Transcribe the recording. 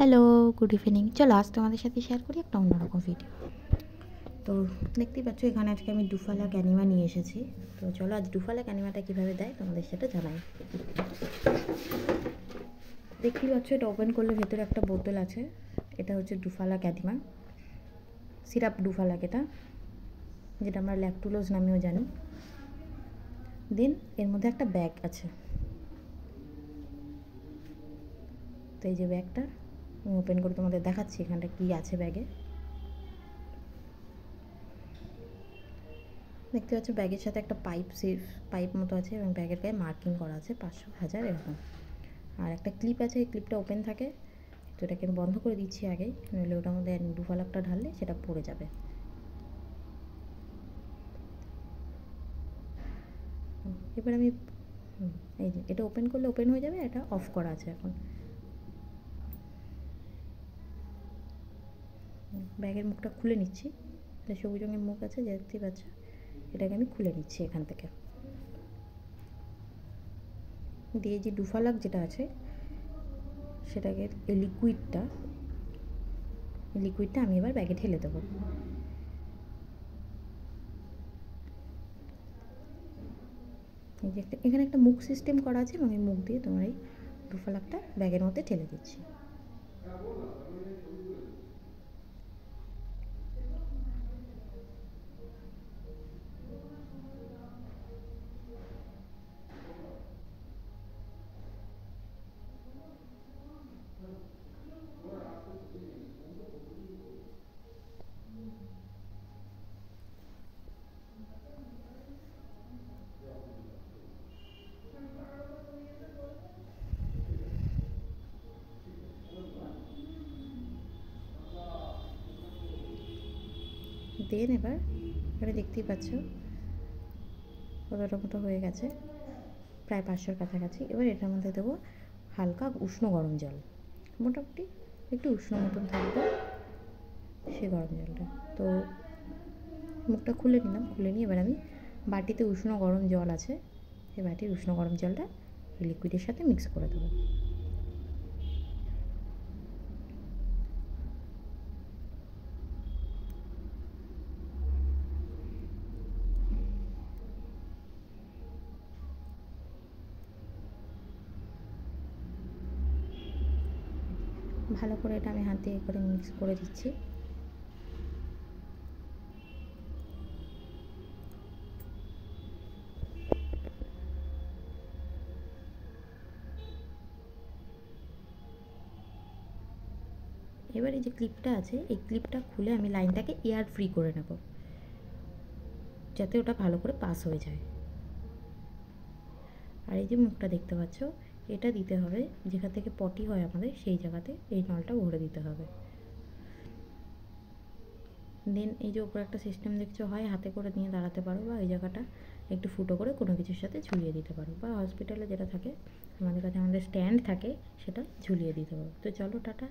Hello, good evening. চলো আজ তোমাদের সাথে শেয়ার করি একটা অন্যরকম ভিডিও। তো দেখতেই পাচ্ছ এখানে আজকে আমি ডুফালা ক্যানিমা নিয়ে এসেছি। তো চলো আজ ডুফালা ক্যানিমাটা কীভাবে দেয় তোমাদের সেটা জানাই। দেখতেই পাচ্ছ এটা ওপেন করলে ভেতরে একটা বোতল আছে। এটা হচ্ছে ডুফালা ক্যানিমা সিরাপ ডুফালা, যেটা আমরা ল্যাকটুলোজ নামেও জানি। দেন এর মধ্যে একটা ব্যাগ আছে। তো এই যে ব্যাগটা আমি ওপেন করে তোমাদের দেখাচ্ছি এখানটা কী আছে ব্যাগে। দেখতে পাচ্ছ ব্যাগের সাথে একটা পাইপ মতো আছে এবং ব্যাগের গায়ে মার্কিং করা আছে 500, 1000 এরকম। আর একটা ক্লিপ আছে, এই ক্লিপটা ওপেন থাকে। তো এটাকে আমি বন্ধ করে দিচ্ছি আগেই, নইলে ওটার মধ্যে ডুফালাকটা ঢাললে সেটা পড়ে যাবে। এবার আমি এই যে এটা ওপেন করলে ওপেন হয়ে যাবে, এটা অফ করা আছে এখন। ব্যাগের মুখটা খুলে নিচ্ছি। এটা সবুজ রঙের মুখ আছে, দেখতেই পাচ্ছ। এটাকে আমি খুলে নিচ্ছি এখান থেকে। দিয়ে যে ডুফালাক যেটা আছে সেটাকে এই লিকুইডটা আমি এবার ব্যাগে ঢেলে দেবো। এই যে এখানে একটা মুখ সিস্টেম করা আছে এবং এই মুখ দিয়ে তোমার এই ডুফালাকটা ব্যাগের মধ্যে ঢেলে দিচ্ছি। দেন এবার এখানে দেখতেই পাচ্ছ কতটা মতো হয়ে গেছে, প্রায় 500-র কাছাকাছি। এবার এটার মধ্যে দেবো হালকা উষ্ণ গরম জল, মোটামুটি একটু উষ্ণ মতন থাকবে সে গরম জলটা। তো মুখটা খুলে নিলাম, খুলে নিয়ে এবার আমি বাটিতে উষ্ণ গরম জল আছে, এই বাটির উষ্ণ গরম জলটা এই লিকুইডের সাথে মিক্স করে দেবো। ভালো করে এটা আমি হাত দিয়ে করে মিক্স করে দিচ্ছি। এবার এই যে ক্লিপটা আছে, এই ক্লিপটা খুলে আমি লাইনটাকে এয়ার ফ্রি করে নেব, যাতে ওটা ভালো করে পাস হয়ে যায়। আর এই যে মুখটা দেখতে পাচ্ছ, এটা দিতে হবে যেখান থেকে পটি হয় আমাদের, সেই জায়গাতে এই নলটা ভরে দিতে হবে। দেন এই যে উপরে একটা সিস্টেম দেখছো, হয় হাতে করে নিয়ে দাঁড়াতে পারো, বা এই জায়গাটা একটু ফুটো করে কোনো কিছুর সাথে ঝুলিয়ে দিতে পারো, বা হসপিটালে যেটা থাকে আমাদের কাছে আমাদের স্ট্যান্ড থাকে সেটা ঝুলিয়ে দিতে পারো। তো চলো টাটা।